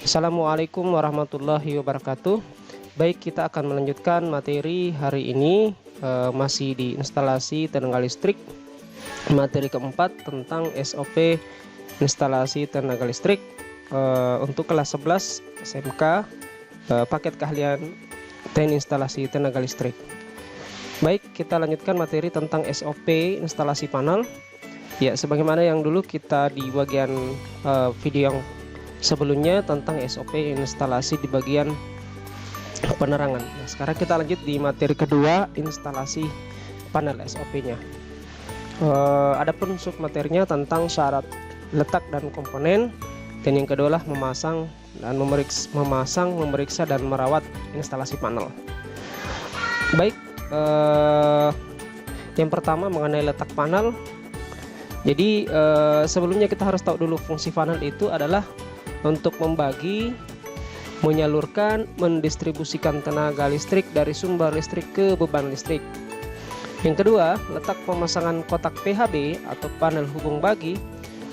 Assalamualaikum warahmatullahi wabarakatuh. Baik, kita akan melanjutkan materi hari ini, masih di instalasi tenaga listrik. Materi keempat tentang SOP instalasi tenaga listrik untuk kelas 11 SMK, paket keahlian teknik instalasi tenaga listrik. Baik, kita lanjutkan materi tentang SOP instalasi panel. Ya, sebagaimana yang dulu kita di bagian video yang sebelumnya tentang SOP instalasi di bagian penerangan. Nah, sekarang kita lanjut di materi kedua, instalasi panel SOP-nya. Adapun submaterinya tentang syarat letak dan komponen, dan yang kedua lah memasang, memeriksa dan merawat instalasi panel. Baik, yang pertama mengenai letak panel. Jadi sebelumnya kita harus tahu dulu fungsi panel itu adalah untuk membagi, menyalurkan, mendistribusikan tenaga listrik dari sumber listrik ke beban listrik. Yang kedua, letak pemasangan kotak PHB atau panel hubung bagi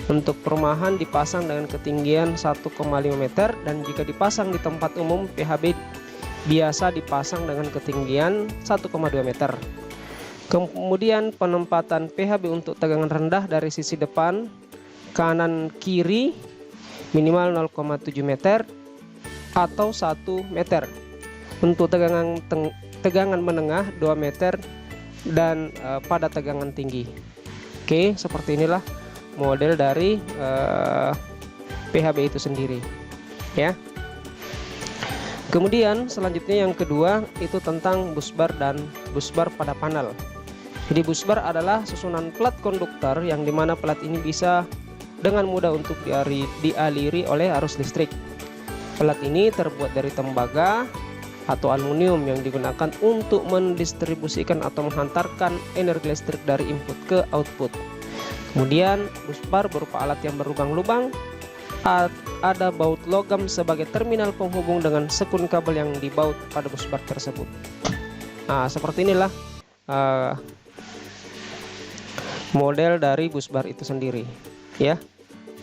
untuk perumahan dipasang dengan ketinggian 1,5 meter, dan jika dipasang di tempat umum PHB biasa dipasang dengan ketinggian 1,2 meter. Kemudian penempatan PHB untuk tegangan rendah dari sisi depan, kanan, kiri minimal 0,7 meter atau 1 meter. Untuk tegangan menengah 2 meter dan pada tegangan tinggi. Oke, seperti inilah model dari PHB itu sendiri, ya. Kemudian selanjutnya yang kedua itu tentang busbar dan busbar pada panel. Jadi busbar adalah susunan plat konduktor yang dimana plat ini bisa dengan mudah untuk dialiri oleh arus listrik. Plat ini terbuat dari tembaga atau aluminium yang digunakan untuk mendistribusikan atau menghantarkan energi listrik dari input ke output. Kemudian busbar berupa alat yang berlubang-lubang, ada baut logam sebagai terminal penghubung dengan sekun kabel yang dibaut pada busbar tersebut. Nah, seperti inilah model dari busbar itu sendiri, ya.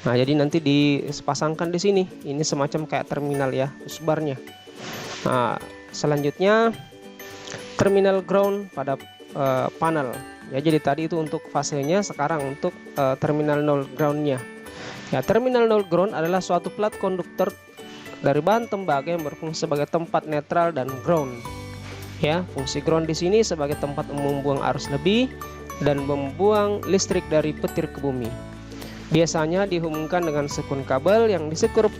Nah, jadi nanti dipasangkan di sini, ini semacam kayak terminal ya busbarnya. Nah, selanjutnya terminal ground pada panel. Ya, jadi tadi itu untuk fasenya, sekarang untuk terminal nol groundnya. Ya, terminal nol ground adalah suatu plat konduktor dari bahan tembaga yang berfungsi sebagai tempat netral dan ground. Ya, fungsi ground di sini sebagai tempat membuang arus lebih dan membuang listrik dari petir ke bumi. Biasanya dihubungkan dengan sekun kabel yang disekup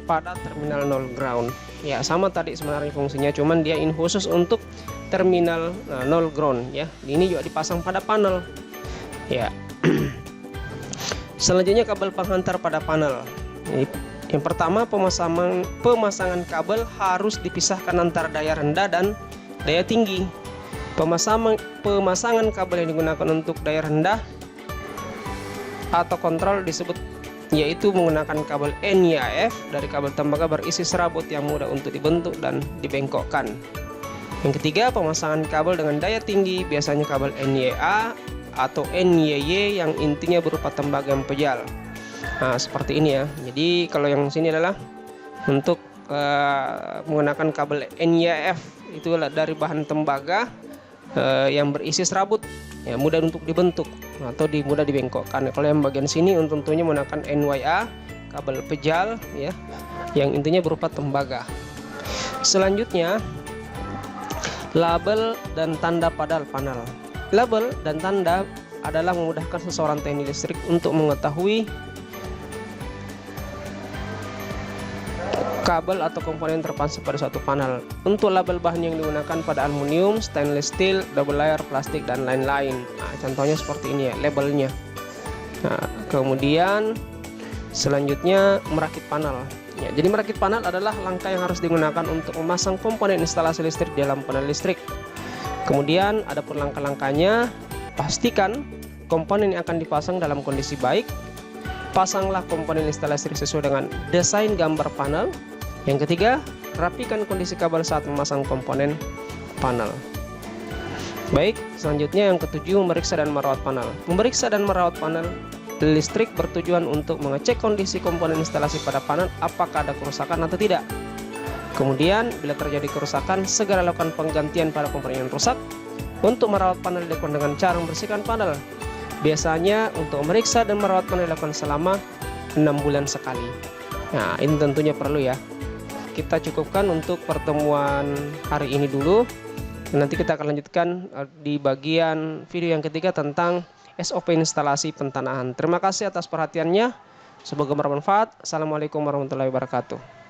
pada terminal nol ground. Ya, sama tadi sebenarnya fungsinya, cuman dia ini khusus untuk terminal nol ground, ya. Ini juga dipasang pada panel, ya. Selanjutnya kabel penghantar pada panel. Yang pertama, pemasangan kabel harus dipisahkan antara daya rendah dan daya tinggi. Pemasangan kabel yang digunakan untuk daya rendah atau kontrol disebut, yaitu menggunakan kabel NIAF dari kabel tembaga berisi serabut yang mudah untuk dibentuk dan dibengkokkan. Yang ketiga, pemasangan kabel dengan daya tinggi, biasanya kabel NIA atau NYY yang intinya berupa tembaga yang pejal. Nah, seperti ini ya. Jadi kalau yang sini adalah untuk menggunakan kabel NIAF, itu dari bahan tembaga yang berisi serabut, ya, mudah untuk dibentuk atau mudah dibengkokkan. Kalau yang bagian sini tentunya menggunakan NYA, kabel pejal, ya, yang intinya berupa tembaga. Selanjutnya, label dan tanda pada panel. Label dan tanda adalah memudahkan seseorang teknik listrik untuk mengetahui kabel atau komponen terpasang pada suatu panel. Untuk label bahan yang digunakan pada aluminium, stainless steel, double layer, plastik, dan lain-lain. Nah, contohnya seperti ini ya labelnya. Nah, kemudian selanjutnya merakit panel. Ya, jadi merakit panel adalah langkah yang harus digunakan untuk memasang komponen instalasi listrik di dalam panel listrik. Kemudian ada pun langkah-langkahnya. Pastikan komponen yang akan dipasang dalam kondisi baik. Pasanglah komponen instalasi listrik sesuai dengan desain gambar panel. Yang ketiga, rapikan kondisi kabel saat memasang komponen panel. Baik, selanjutnya yang ketujuh, memeriksa dan merawat panel. Memeriksa dan merawat panel listrik bertujuan untuk mengecek kondisi komponen instalasi pada panel apakah ada kerusakan atau tidak. Kemudian bila terjadi kerusakan, segera lakukan penggantian pada komponen yang rusak. Untuk merawat panel dilakukan dengan cara membersihkan panel. Biasanya untuk memeriksa dan merawat panel dilakukan selama 6 bulan sekali. Nah, ini tentunya perlu ya. Kita cukupkan untuk pertemuan hari ini dulu. Nanti kita akan lanjutkan di bagian video yang ketiga tentang SOP instalasi pentanahan. Terima kasih atas perhatiannya. Semoga bermanfaat. Assalamualaikum warahmatullahi wabarakatuh.